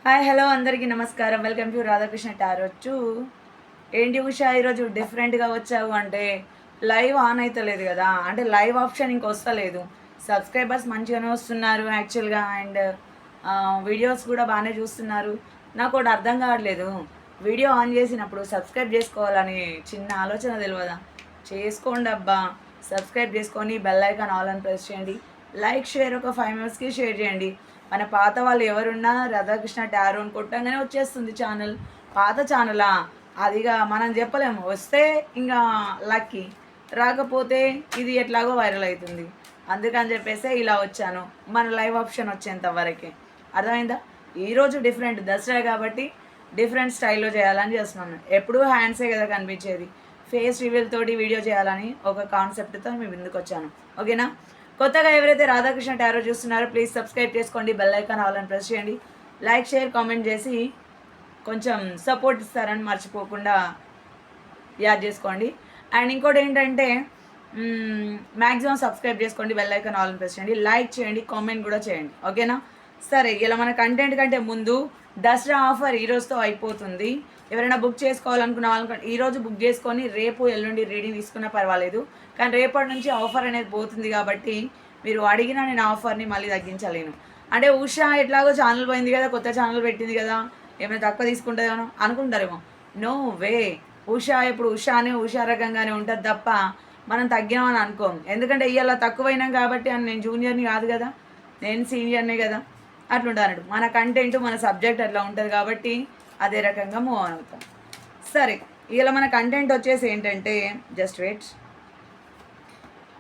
Hi hello అందరికీ నమస్కారం. Welcome to Radhakrishna tarot. ఏంటి ఉషా ఈరోజు డిఫరెంట్గా వచ్చావు అంటే లైవ్ ఆన్ అవుతలేదు కదా, అంటే లైవ్ ఆప్షన్ ఇంక వస్తలేదు. సబ్స్క్రైబర్స్ మంచిగానే వస్తున్నారు యాక్చువల్గా, అండ్ వీడియోస్ కూడా బాగానే చూస్తున్నారు. నాకు ఒకటి అర్థం కావట్లేదు, వీడియో ఆన్ చేసినప్పుడు సబ్స్క్రైబ్ చేసుకోవాలని చిన్న ఆలోచన తెలియదా? చేసుకోండి అబ్బా, సబ్స్క్రైబ్ చేసుకొని బెల్ ఐకాన్ ఆల్ అని ప్రెస్ చేయండి. లైక్ షేర్ ఒక 5 minutesకి షేర్ చేయండి. మన పాత వాళ్ళు ఎవరున్నా రాధాకృష్ణ టారో అని కొట్టంగానే వచ్చేస్తుంది ఛానల్. పాత ఛానలా అదిగా మనం చెప్పలేము, వస్తే ఇంకా లక్కీ, రాకపోతే ఇది ఎట్లాగో వైరల్ అవుతుంది. అందుకని చెప్పేసి ఇలా వచ్చాను, మన లైవ్ ఆప్షన్ వచ్చేంత వరకే. అర్థమైందా? ఈరోజు డిఫరెంట్, దసరా కాబట్టి డిఫరెంట్ స్టైల్లో చేయాలని చేస్తున్నాను. ఎప్పుడూ హ్యాండ్సే కదా కనిపించేది, ఫేస్ రివీల్ తోటి వీడియో చేయాలని ఒక కాన్సెప్ట్తో మేము ముందుకు వచ్చాను. ఓకేనా? కొత్తగా ఎవరైతే రాధాకృష్ణ టారో చూస్తున్నారో ప్లీజ్ సబ్స్క్రైబ్ చేసుకోండి, బెల్ ఐకాన్ ఆల్ అని ప్రెస్ చేయండి. లైక్ షేర్ కామెంట్ చేసి కొంచెం సపోర్ట్ ఇస్తారని మర్చిపోకుండా యాడ్ చేసుకోండి. అండ్ ఇంకోటి ఏంటంటే మ్యాక్సిమం సబ్స్క్రైబ్ చేసుకోండి, బెల్ ఐకాన్ ఆల్ అని ప్రెస్ చేయండి, లైక్ చేయండి, కామెంట్ కూడా చేయండి. ఓకేనా? సరే, ఇలా మన కంటెంట్ కంటే ముందు దసరా ఆఫర్ ఈరోజుతో అయిపోతుంది. ఎవరైనా బుక్ చేసుకోవాలనుకున్న వాళ్ళకి ఈరోజు బుక్ చేసుకొని రేపు ఎల్లుండి రీడింగ్ తీసుకున్నా పర్వాలేదు, కానీ రేపటి నుంచి ఆఫర్ అనేది పోతుంది కాబట్టి మీరు అడిగిన నేను ఆఫర్ని మళ్ళీ తగ్గించలేను. అంటే ఉషా ఎట్లాగో ఛానల్ పోయింది కదా, కొత్త ఛానల్ పెట్టింది కదా, ఏమైనా తక్కువ తీసుకుంటుందేమో అనుకుంటారేమో. నో వే, ఉషా ఎప్పుడు ఉషానే ఉషా రకంగానే ఉంటుంది తప్ప మనం తగ్గామని అనుకోము. ఎందుకంటే ఇవాళ తక్కువైనాం కాబట్టి అని నేను జూనియర్ని కాదు కదా, నేను సీనియర్నే కదా, అట్లుంటారు. మన కంటెంట్ మన సబ్జెక్ట్ అట్లా ఉంటుంది కాబట్టి అదే రకంగా మూవ్ ఆన్ అవుతాం. సరే, ఇలా మన కంటెంట్ వచ్చేసి ఏంటంటే, జస్ట్ వెయిట్.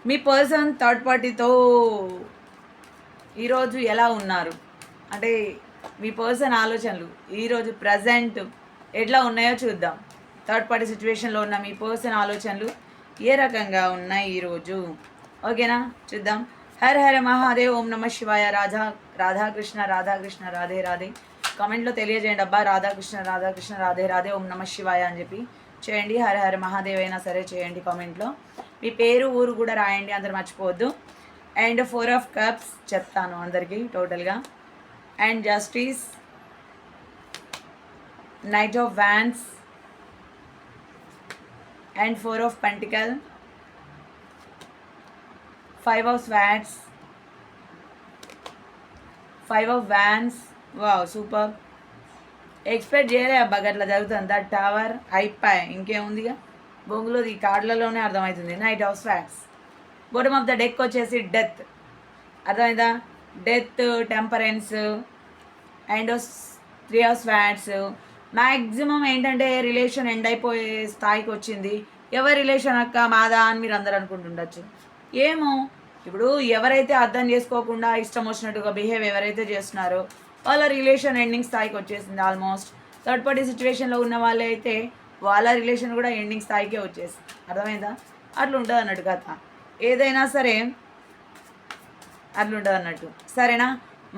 మీ పర్సన్ థర్డ్ పార్టీతో ఈరోజు ఎలా ఉన్నారు అంటే మీ పర్సన్ ఆలోచనలు ఈరోజు ప్రజెంట్ ఎట్లా ఉన్నాయో చూద్దాం. థర్డ్ పార్టీ సిచ్యువేషన్లో ఉన్న మీ పర్సన్ ఆలోచనలు ఏ రకంగా ఉన్నాయి ఈరోజు. ఓకేనా? చూద్దాం. హర హర మహాదేవ్, ఓం నమ శివాయ, రాధాకృష్ణ రాధాకృష్ణ రాధే రాధే. కామెంట్లో తెలియజేయండి అబ్బా, రాధాకృష్ణ రాధాకృష్ణ రాధే రాధే, ఓం నమ శివాయ అని చెప్పి చేయండి. హర హర మహాదేవ్ అయినా సరే చేయండి. కామెంట్లో మీ పేరు ఊరు కూడా రాయండి, అందరు మర్చిపోవద్దు. అండ్ 4 of Cups చెప్తాను అందరికీ టోటల్గా. And justice, knight of wands, and 4 of Pentacles, 5 of Swords, 5 of Wands. Wow, super. Expect చేయలే అబ్బా అట్లా జరుగుతుంది. దట్ టవర్ అయిపోయి ఇంకేముందిగా, బొంగులోది ఈ కార్డులలోనే అర్థమవుతుంది. Knight of swords. Bottom of the deck వచ్చేసి డెత్. అర్థమైందా? Death, temperance and 3 of swords. Maximum ఏంటంటే రిలేషన్ ఎండ్ అయిపోయే స్థాయికి వచ్చింది. ఎవరి రిలేషన్ అక్క మాదా అని మీరు అందరు అనుకుంటుండొచ్చు. ఏమో, ఇప్పుడు ఎవరైతే అర్థం చేసుకోకుండా ఇష్టం వచ్చినట్టుగా బిహేవ్ ఎవరైతే చేస్తున్నారో వాళ్ళ రిలేషన్ ఎండింగ్ స్థాయికి వచ్చేసింది ఆల్మోస్ట్. థర్డ్ పార్టీ సిచ్యువేషన్లో ఉన్న వాళ్ళే అయితే వాళ్ళ రిలేషన్ కూడా ఎండింగ్ స్థాయికే వచ్చేసింది. అర్థమైందా? అట్లుంటుంది అన్నట్టు కథ. ఏదైనా సరే అట్లుంటుంది అన్నట్టు. సరేనా?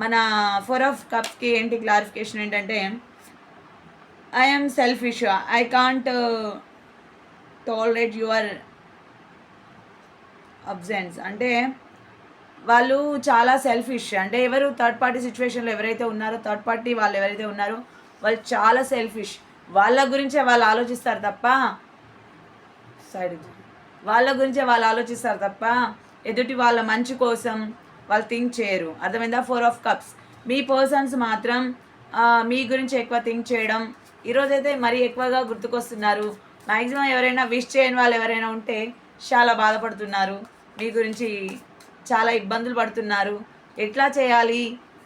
మన 4 of Cupsకి ఏంటి క్లారిఫికేషన్ ఏంటంటే, I am selfish, I can't tolerate your absence. అంటే వాళ్ళు చాలా సెల్ఫిష్. అంటే ఎవరు థర్డ్ పార్టీ సిచ్యువేషన్లో ఎవరైతే ఉన్నారో, థర్డ్ పార్టీ వాళ్ళు ఎవరైతే ఉన్నారో వాళ్ళు చాలా సెల్ఫిష్. వాళ్ళ గురించే వాళ్ళు ఆలోచిస్తారు తప్ప వాళ్ళ గురించే వాళ్ళు ఆలోచిస్తారు తప్ప ఎదుటి వాళ్ళ మంచి కోసం వాళ్ళు థింక్ చేయరు. అర్థమైందా? 4 of Cups. మీ పర్సన్స్ మాత్రం మీ గురించి ఎక్కువ థింక్ చేయడం ఈరోజైతే మరీ ఎక్కువగా గుర్తుకొస్తున్నారు. మ్యాక్సిమం ఎవరైనా విష్ చేయని వాళ్ళు ఎవరైనా ఉంటే చాలా బాధపడుతున్నారు, మీ గురించి చాలా ఇబ్బందులు పడుతున్నారు. ఎట్లా చేయాలి,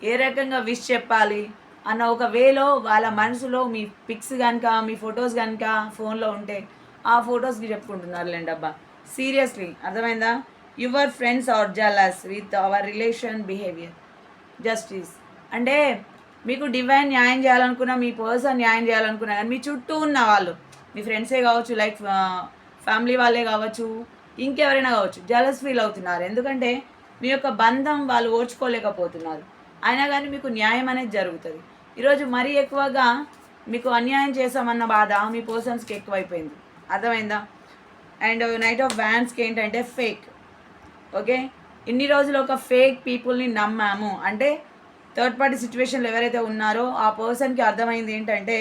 ఏ రకంగా విష్ చెప్పాలి అన్న ఒక వేలో వాళ్ళ మనసులో మీ పిక్స్ కనుక మీ ఫొటోస్ కనుక ఫోన్లో ఉంటే ఆ ఫొటోస్కి చెప్పుకుంటున్నారులేండి అబ్బా. సీరియస్లీ. అర్థమైందా? Your friends are jealous with our relation behaviour. Justice అంటే మీకు డివైన్ న్యాయం చేయాలనుకున్నా, మీ పర్సన్ న్యాయం చేయాలనుకున్నా కానీ మీ చుట్టూ ఉన్న వాళ్ళు, మీ ఫ్రెండ్సే కావచ్చు, లైక్ ఫ్యామిలీ వాళ్ళే కావచ్చు, ఇంకెవరైనా కావచ్చు, జలస్ ఫీల్ అవుతున్నారు. ఎందుకంటే మీ యొక్క బంధం వాళ్ళు ఓర్చుకోలేకపోతున్నారు. అయినా కానీ మీకు న్యాయం అనేది జరుగుతుంది. ఈరోజు మరీ ఎక్కువగా మీకు అన్యాయం చేసామన్న బాధ మీ పర్సన్స్కి ఎక్కువైపోయింది. అర్థమైందా? అండ్ నైట్ ఆఫ్ వ్యాన్స్కి ఏంటంటే ఫేక్. ఓకే, ఇన్ని రోజులు ఒక ఫేక్ పీపుల్ని నమ్మాము అంటే థర్డ్ పార్టీ సిచ్యువేషన్లో ఎవరైతే ఉన్నారో ఆ పర్సన్కి అర్థమైంది ఏంటంటే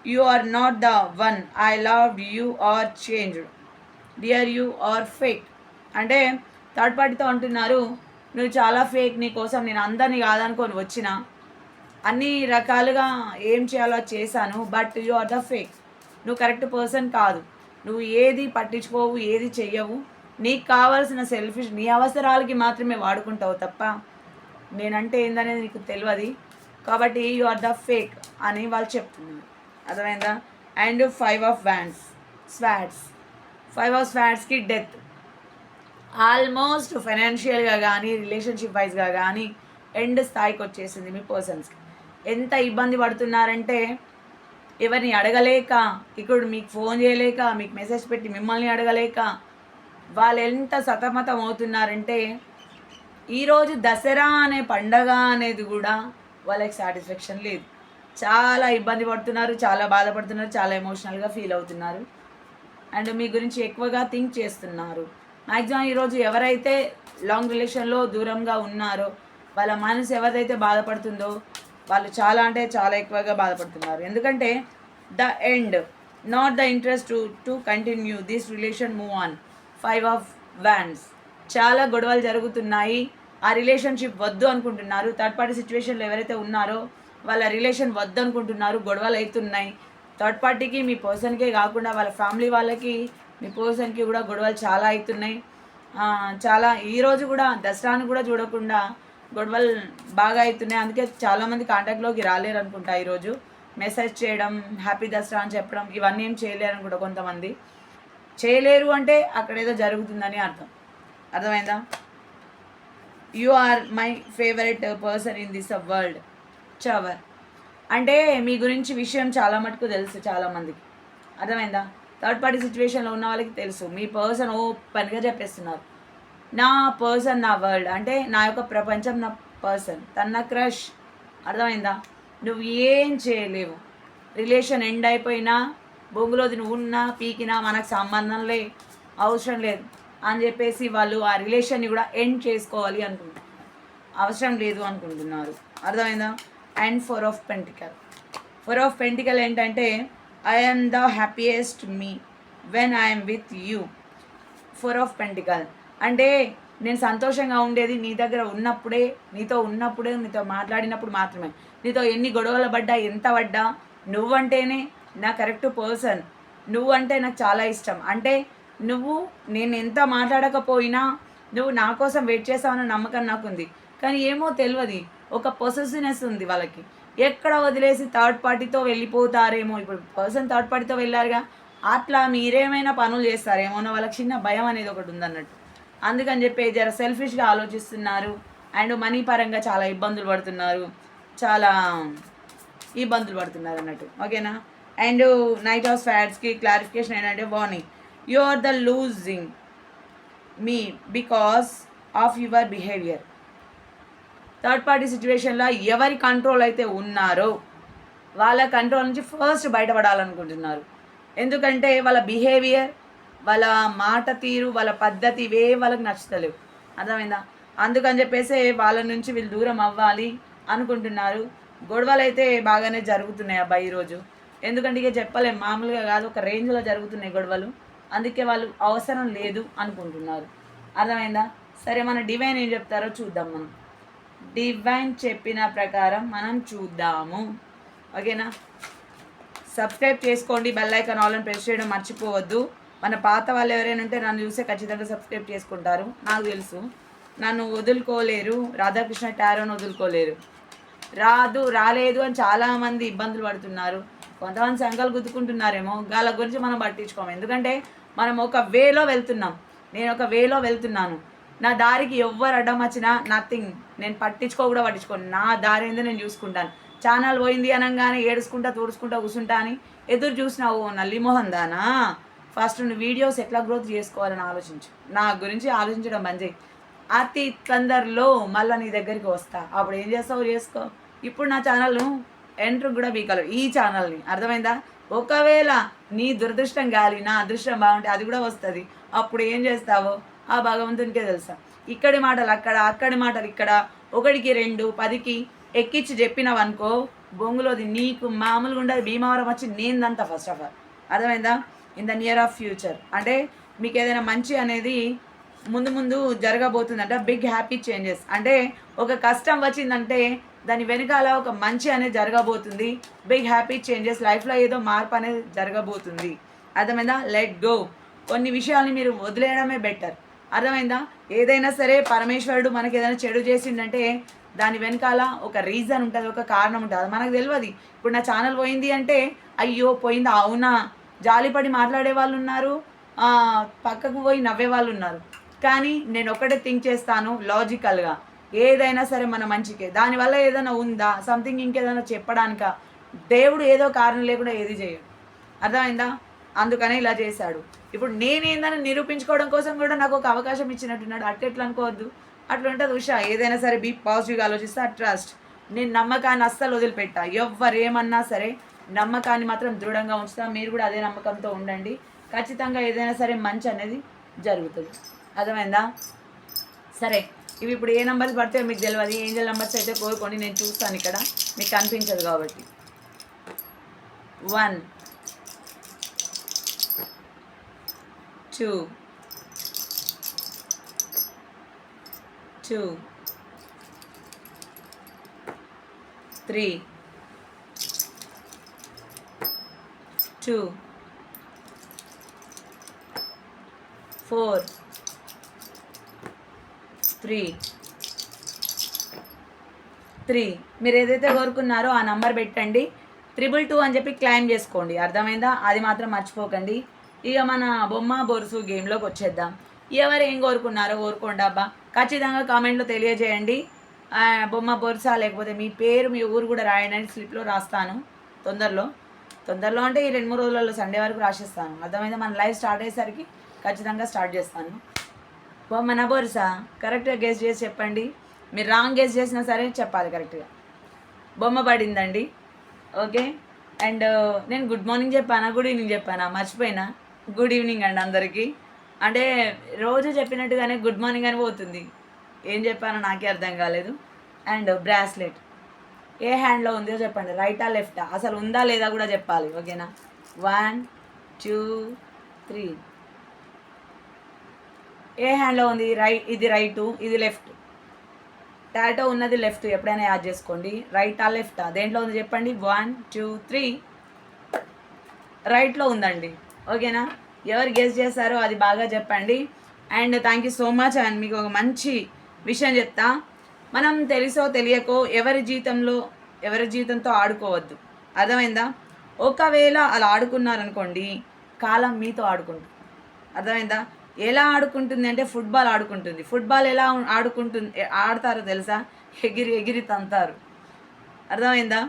you are not the one, I love you are changed, dear you are fake. అంటే థర్డ్ పార్టీతో అంటున్నారు నువ్వు చాలా ఫేక్, నీ కోసం నేను అందరినీ కాదనుకొని వచ్చిన, అన్ని రకాలుగా ఏం చేయాలో చేశాను, but you are the fake. నువ్వు కరెక్ట్ పర్సన్ కాదు, నువ్వు ఏది పట్టించుకోవు, ఏది చెయ్యవు, నీకు కావాల్సిన సెల్ఫిష్ నీ అవసరాలకి మాత్రమే వాడుకుంటావు తప్ప నేనంటే ఏందనేది నీకు తెలియదు, కాబట్టి యు ఆర్ ద ఫేక్ అని వాళ్ళు చెప్తున్నారు. అర్థమైందా? And 5 of wands swords, 5 of స్వాట్స్కి డెత్. ఆల్మోస్ట్ ఫైనాన్షియల్గా కానీ రిలేషన్షిప్ వైజ్గా కానీ ఎండ్ స్థాయికి వచ్చేసింది మీ పర్సన్స్కి. ఎంత ఇబ్బంది పడుతున్నారంటే ఎవరిని అడగలేక, ఇక్కడ మీకు ఫోన్ చేయలేక, మీకు మెసేజ్ పెట్టి మిమ్మల్ని అడగలేక వాళ్ళు ఎంత సతమతం అవుతున్నారంటే ఈరోజు దసరా అనే పండగ అనేది కూడా వాళ్ళకి సాటిస్ఫాక్షన్ లేదు. చాలా ఇబ్బంది పడుతున్నారు, చాలా బాధపడుతున్నారు, చాలా ఎమోషనల్గా ఫీల్ అవుతున్నారు అండ్ మీ గురించి ఎక్కువగా థింక్ చేస్తున్నారు. మ్యాక్సిమం ఈరోజు ఎవరైతే లాంగ్ రిలేషన్లో దూరంగా ఉన్నారో వాళ్ళ మనసు ఎవరైతే బాధపడుతుందో వాళ్ళు చాలా అంటే చాలా ఎక్కువగా బాధపడుతున్నారు. ఎందుకంటే the end, not the interest to continue this relation, move on. 5 of wands, చాలా గొడవలు జరుగుతున్నాయి, ఆ రిలేషన్షిప్ వద్దు అనుకుంటున్నారు. థర్డ్ పార్టీ సిచ్యువేషన్లో ఎవరైతే ఉన్నారో వాళ్ళ రిలేషన్ వద్దు అనుకుంటున్నారు, గొడవలు అవుతున్నాయి. థర్డ్ పార్టీకి మీ పర్సన్కే కాకుండా వాళ్ళ ఫ్యామిలీ వాళ్ళకి మీ పర్సన్కి కూడా గొడవలు చాలా అవుతున్నాయి. చాలా ఈరోజు కూడా దసరాను కూడా చూడకుండా గొడవలు బాగా అవుతున్నాయి. అందుకే చాలామంది కాంటాక్ట్లోకి రాలేరు అనుకుంటా. ఈరోజు మెసేజ్ చేయడం, హ్యాపీ దసరా అని చెప్పడం, ఇవన్నీ ఏం చేయలేరు అనుకుంటా. కొంతమంది చేయలేరు అంటే అక్కడ ఏదో జరుగుతుందని అర్థమైందా? You are my favourite person in this world. చవర్ అంటే మీ గురించి విషయం చాలా మటుకు తెలుసు చాలామందికి. అర్థమైందా? థర్డ్ పార్టీ సిచ్యువేషన్లో ఉన్న వాళ్ళకి తెలుసు. మీ పర్సన్ ఓపెన్గా చెప్పేస్తున్నారు నా పర్సన్ నా వరల్డ్, అంటే నా యొక్క ప్రపంచం నా పర్సన్, తన క్రష్. అర్థమైందా? నువ్వు ఏం చేయలేవు, రిలేషన్ ఎండ్ అయిపోయినా బొంగులోది నువ్వు ఉన్నా పీకినా మనకు సంబంధం అవసరం లేదు అని చెప్పేసి వాళ్ళు ఆ రిలేషన్ని కూడా ఎండ్ చేసుకోవాలి అనుకుంటున్నారు, అవసరం లేదు అనుకుంటున్నారు. అర్థమైందా? And 4 of pentacle. 4 of pentacle ఏంటంటే I am the happiest me when I'm with you. 4 of pentacle అంటే నేను సంతోషంగా ఉండేది నీ దగ్గర ఉన్నప్పుడే, నీతో మాట్లాడినప్పుడు మాత్రమే. నీతో ఎన్ని గొడవలు పడ్డా, ఎంత పడ్డా, నువ్వంటేనే నా కరెక్ట్ పర్సన్, నువ్వంటే నాకు చాలా ఇష్టం. అంటే నేను ఎంత మాట్లాడకపోయినా నువ్వు నా కోసం వెయిట్ చేస్తావన్న నమ్మకం నాకుంది. కానీ ఏమో తెలియదు, ఒక పొసెసివ్నెస్ ఉంది వాళ్ళకి. ఎక్కడ వదిలేసి థర్డ్ పార్టీతో వెళ్ళిపోతారేమో. ఇప్పుడు పర్సన్ థర్డ్ పార్టీతో వెళ్ళారుగా, అట్లా మీరేమైనా పనులు చేస్తారేమో అన్న వాళ్ళకి చిన్న భయం అనేది ఒకటి ఉందన్నట్టు. అందుకని చెప్పి జర సెల్ఫిష్గా ఆలోచిస్తున్నారు అండ్ మనీ పరంగా చాలా ఇబ్బందులు పడుతున్నారు అన్నట్టు. ఓకేనా? అండ్ నైట్ ఆఫ్ స్వాట్స్కి క్లారిఫికేషన్ ఏంటంటే warning, you are the losing me because of your behaviour. Third party సిచ్యువేషన్లో ఎవరి కంట్రోల్ అయితే ఉన్నారో వాళ్ళ కంట్రోల్ నుంచి ఫస్ట్ బయటపడాలనుకుంటున్నారు. ఎందుకంటే వాళ్ళ బిహేవియర్, వాళ్ళ మాట తీరు, వాళ్ళ పద్ధతి ఇవే వాళ్ళకి నచ్చుతలేవు. అర్థమైందా? అందుకని చెప్పేసి వాళ్ళ నుంచి వీళ్ళు దూరం అవ్వాలి అనుకుంటున్నారు. గొడవలు అయితే బాగానే జరుగుతున్నాయి అబ్బాయి ఈరోజు. ఎందుకంటే ఇక చెప్పలేం, మామూలుగా కాదు, ఒక రేంజ్లో జరుగుతున్నాయి గొడవలు. అందుకే వాళ్ళు అవసరం లేదు అనుకుంటున్నారు. అర్థమైందా? సరే, మన డివైన్ ఏం చెప్తారో చూద్దాం. మనం డివైన్ చెప్పిన ప్రకారం మనం చూద్దాము. ఓకేనా? సబ్స్క్రైబ్ చేసుకోండి, బెల్ ఐకాన్ ఆల్ అని ప్రెస్ చేయడం మర్చిపోవద్దు. మన పాత వాళ్ళు ఎవరైనా ఉంటే నన్ను చూస్తే ఖచ్చితంగా సబ్స్క్రైబ్ చేసుకుంటారు. నాకు తెలుసు, నన్ను వదులుకోలేరు, రాధాకృష్ణ టారోని వదులుకోలేరు. రాలేదు అని చాలామంది ఇబ్బందులు పడుతున్నారు. కొంతమంది సంఘాలు గుద్దుకుంటున్నారేమో, వాళ్ళ గురించి మనం పట్టించుకోము. ఎందుకంటే మనం ఒక వేలో వెళ్తున్నాం, నేను ఒక వేలో వెళ్తున్నాను. నా దారికి ఎవ్వరు అడ్డం వచ్చినా నథింగ్, నేను పట్టించుకోను. నా దారి ఏందో నేను చూసుకుంటాను. ఛానల్ పోయింది అనగానే ఏడుచుకుంటా తుడుచుకుంటా కూర్చుంటా అని ఎదురు చూసినావు నల్లిమోహన్ దానా. ఫస్ట్ నువ్వు వీడియోస్ ఎట్లా గ్రోత్ చేసుకోవాలని ఆలోచించు. నా గురించి ఆలోచించడం బంద్ చేయి. అతి తొందరలో మళ్ళీ నీ దగ్గరికి వస్తా, అప్పుడు ఏం చేస్తావు చేసుకో. ఇప్పుడు నా ఛానల్ను ఎంట్రీ కూడా బీకలు, ఈ ఛానల్ని. అర్థమైందా? ఒకవేళ నీ దురదృష్టం గాలి నా అదృష్టం బాగుంటే అది కూడా వస్తుంది. అప్పుడు ఏం చేస్తావో ఆ భగవంతునికే తెలుసా. ఇక్కడి మాటలు అక్కడ, అక్కడి మాటలు ఇక్కడ, 1కి 2, 10కి ఎక్కించి చెప్పినావనుకో బొంగులోది నీకు మామూలుగా ఉండదు, భీమవరం వచ్చి నేందంతా ఫస్ట్ ఆఫ్ ఆల్. అర్థమైందా? In the near of future అంటే మీకు ఏదైనా మంచి అనేది ముందు ముందు జరగబోతుందంట. బిగ్ హ్యాపీ చేంజెస్ అంటే ఒక కష్టం వచ్చిందంటే దాని వెనకాల ఒక మంచి అనేది జరగబోతుంది. బిగ్ హ్యాపీ చేంజెస్, లైఫ్లో ఏదో మార్పు అనేది జరగబోతుంది. అర్థమైందా? Let go. కొన్ని విషయాల్ని మీరు వదిలేయడమే బెటర్. అర్థమైందా? ఏదైనా సరే పరమేశ్వరుడు మనకి ఏదైనా చెడు చేసిందంటే దాని వెనకాల ఒక రీజన్ ఉంటుంది, ఒక కారణం ఉంటుంది. అది మనకు తెలియదు. ఇప్పుడు నా ఛానల్ పోయింది అంటే అయ్యో పోయిందా, అవునా, జాలిపడి మాట్లాడే వాళ్ళు ఉన్నారు, పక్కకు పోయి నవ్వే వాళ్ళు ఉన్నారు. కానీ నేను ఒకటే థింక్ చేస్తాను లాజికల్గా, ఏదైనా సరే మన మంచికే. దానివల్ల ఏదైనా ఉందా, సంథింగ్ ఇంకేదైనా చెప్పడానిక, దేవుడు ఏదో కారణం లేకుండా ఏది చేయడు. అర్థమైందా? అందుకనే ఇలా చేశాడు. ఇప్పుడు నేనేందని నిరూపించుకోవడం కోసం కూడా నాకు ఒక అవకాశం ఇచ్చినట్టున్నాడు. అట్లా అనుకోవద్దు. అట్లా ఉంటుంది ఉషా. ఏదైనా సరే బీ పాజిటివ్గా ఆలోచిస్తా. ట్రస్ట్. నేను నమ్మకాన్ని అస్సలు వదిలిపెట్టా. ఎవరేమన్నా సరే నమ్మకాన్ని మాత్రం దృఢంగా ఉంచుతా. మీరు కూడా అదే నమ్మకంతో ఉండండి. ఖచ్చితంగా ఏదైనా సరే మంచి అనేది జరుగుతుంది. అర్థమైందా? సరే, ఇవి ఇప్పుడు ఏ నెంబర్స్ పడితే మీకు తెలియదు. ఏంజల్ నెంబర్స్ అయితే కోరుకోండి, నేను చూస్తాను. ఇక్కడ మీకు కనిపించదు కాబట్టి. 1 2 2 3 2 4 3 మీరు ఏదైతే కోరుకున్నారో ఆ నంబర్ పెట్టండి. 222 అని చెప్పి క్లైమ్ చేసుకోండి. అర్థమైందా? అది మాత్రం మర్చిపోకండి. ఇక మన బొమ్మ బొరుసు గేమ్లోకి వచ్చేద్దాం. ఎవరు ఏం కోరుకున్నారో కోరుకోండి అబ్బా. ఖచ్చితంగా కామెంట్లో తెలియజేయండి. బొమ్మ బొరుసా లేకపోతే మీ పేరు మీ ఊరు కూడా రాయండి. స్లిప్లో రాస్తాను తొందరలో అంటే ఈ 2-3 రోజులలో సండే వరకు రాసేస్తాను. అర్థమైందా? మన లైవ్ స్టార్ట్ అయ్యేసరికి ఖచ్చితంగా స్టార్ట్ చేస్తాను. బొమ్మన బొరుసా కరెక్ట్గా గెస్ చేసి చెప్పండి. మీరు రాంగ్ గెస్ చేసినా సరే చెప్పాలి కరెక్ట్గా. బొమ్మ పడిందండి. ఓకే. అండ్ నేను గుడ్ మార్నింగ్ చెప్పానా, గుడ్ ఈవినింగ్ చెప్పానా, మర్చిపోయినా. గుడ్ ఈవినింగ్ అండి అందరికీ. అంటే రోజు చెప్పినట్టుగానే గుడ్ మార్నింగ్ అని పోతుంది. ఏం చెప్పానో నాకే అర్థం కాలేదు. అండ్ బ్రాస్లెట్ ఏ హ్యాండ్లో ఉందో చెప్పండి. రైటా లెఫ్టా, అసలు ఉందా లేదా కూడా చెప్పాలి. ఓకేనా? 1 2 3. ఏ హ్యాండ్లో ఉంది? ఇది రైటు, ఇది లెఫ్ట్. టాటో ఉన్నది లెఫ్ట్, ఎప్పుడైనా యాడ్ చేసుకోండి. రైటా లెఫ్టా, దేంట్లో ఉంది చెప్పండి. 1 2 3 రైట్లో ఉందండి. ఓకేనా? ఎవరు గెస్ చేస్తారో అది బాగా చెప్పండి. And thank you so much. And మీకు ఒక మంచి విషయం చెప్తా. మనం తెలుసో తెలియకో ఎవరి జీవితంతో ఆడుకోవద్దు. అర్థమైందా? ఒకవేళ అలా ఆడుకున్నారనుకోండి, కాలం మీతో ఆడుకుంటుంది. అర్థమైందా? ఎలా ఆడుకుంటుంది అంటే ఫుట్బాల్ ఆడుకుంటుంది. ఫుట్బాల్ ఎలా ఆడతారో తెలుసా? ఎగిరి తంతారు. అర్థమైందా?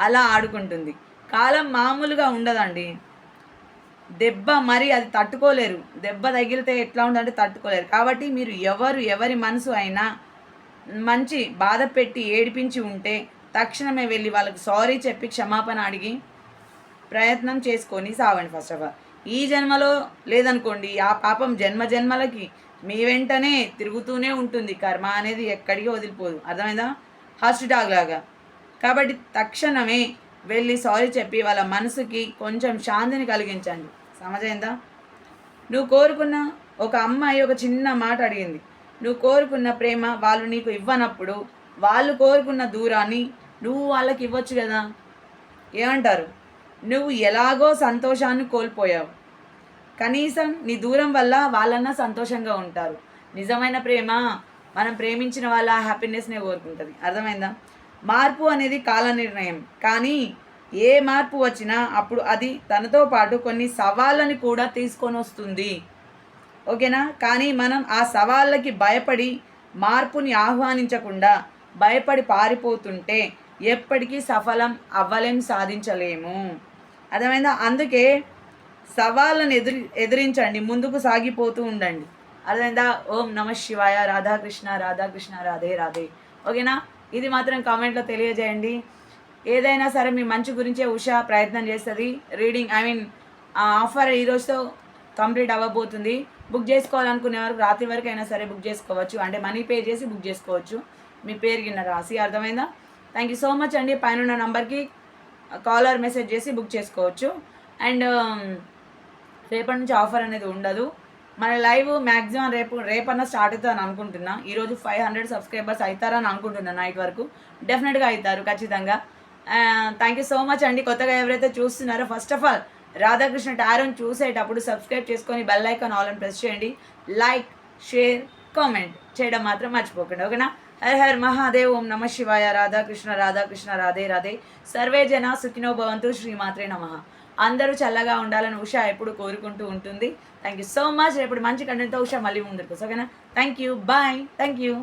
అలా ఆడుకుంటుంది. కాలం మామూలుగా ఉండదండి. దెబ్బ మరి అది తట్టుకోలేరు. దెబ్బ తగిలితే ఎట్లా ఉందంటే తట్టుకోలేరు. కాబట్టి మీరు ఎవరి మనసు అయినా మంచి బాధ పెట్టి ఏడిపించి ఉంటే తక్షణమే వెళ్ళి వాళ్ళకి సారీ చెప్పి క్షమాపణ అడిగి ప్రయత్నం చేసుకొని సావండి. ఫస్ట్ ఆఫ్ ఆల్ ఈ జన్మలో లేదనుకోండి, ఆ పాపం జన్మలకి మీ వెంటనే తిరుగుతూనే ఉంటుంది. కర్మ అనేది ఎక్కడికి వదిలిపోదు. అర్థమైందా? హాస్ట్ డాగ్ లాగా. కాబట్టి తక్షణమే వెళ్ళి సారీ చెప్పి వాళ్ళ మనసుకి కొంచెం శాంతిని కలిగించండి. సమజైందా? నువ్వు కోరుకున్న ఒక అమ్మాయి ఒక చిన్న మాట అడిగింది. నువ్వు కోరుకున్న ప్రేమ వాళ్ళు నీకు ఇవ్వనప్పుడు, వాళ్ళు కోరుకున్న దూరాన్ని నువ్వు వాళ్ళకి ఇవ్వచ్చు కదా. ఏమంటారు? నువ్వు ఎలాగో సంతోషాన్ని కోల్పోయావు. కనీసం నీ దూరం వల్ల వాళ్ళన్నా సంతోషంగా ఉంటారు. నిజమైన ప్రేమ మనం ప్రేమించిన వాళ్ళ హ్యాపీనెస్నే కోరుకుంటుంది. అర్థమైందా? మార్పు అనేది కాల నిర్ణయం. కానీ ఏ మార్పు వచ్చినా అప్పుడు అది తనతో పాటు కొన్ని సవాళ్ళని కూడా తీసుకొని వస్తుంది. ఓకేనా? కానీ మనం ఆ సవాళ్ళకి భయపడి మార్పుని ఆహ్వానించకుండా భయపడి పారిపోతుంటే ఎప్పటికీ సఫలం అవ్వలేం, సాధించలేము. అర్థమైందా? అందుకే సవాళ్ళను ఎదిరించండి, ముందుకు సాగిపోతూ ఉండండి. అర్థమైందా? ఓం నమ శివాయ. రాధాకృష్ణ రాధాకృష్ణ రాధే రాధే. ఓకేనా? ఇది మాత్రం కామెంట్లో తెలియజేయండి. ఏదైనా సరే మీ మంచి గురించే ఉషా ప్రయత్నం చేస్తుంది. రీడింగ్ ఆఫర్ ఈరోజుతో కంప్లీట్ అవ్వబోతుంది. బుక్ చేసుకోవాలనుకునే వరకు రాత్రి వరకు అయినా సరే బుక్ చేసుకోవచ్చు. అంటే మనీ పే చేసి బుక్ చేసుకోవచ్చు, మీ పేరు కింద రాసి. అర్థమైందా? థ్యాంక్ యూ సో మచ్ అండి. పైన నంబర్కి కాలర్ మెసేజ్ చేసి బుక్ చేసుకోవచ్చు. అండ్ రేపటి నుంచి ఆఫర్ అనేది ఉండదు. మన లైవ్ మ్యాక్సిమం రేపన్నా స్టార్ట్ అవుతుందని అనుకుంటున్నా. ఈరోజు 500 సబ్స్క్రైబర్స్ అవుతారని అనుకుంటున్నా. నైట్ వరకు డెఫినెట్గా అవుతారు ఖచ్చితంగా. థ్యాంక్ యూ సో మచ్ అండి. కొత్తగా ఎవరైతే చూస్తున్నారో ఫస్ట్ ఆఫ్ ఆల్ రాధాకృష్ణ టారోని చూసేటప్పుడు సబ్స్క్రైబ్ చేసుకొని బెల్ ఐకాన్ ఆల్ అని ప్రెస్ చేయండి. లైక్, షేర్, కామెంట్ చేయడం మాత్రం మర్చిపోకండి. ఓకేనా? హర హర్ మహాదేవ్. ఓం నమ శివాయ. రాధాకృష్ణ రాధాకృష్ణ రాధే రాధే. సర్వే జన సుఖినో భవంతు. శ్రీమాత్రే నమః. అందరూ చల్లగా ఉండాలని ఉషా ఎప్పుడు కోరుకుంటూ ఉంటుంది. Thank you so much. రేపు మంచి కంటెంట్తో ఉషా మళ్ళీ ముందుకు. ఓకేనా? Thank you. Bye. Thank you.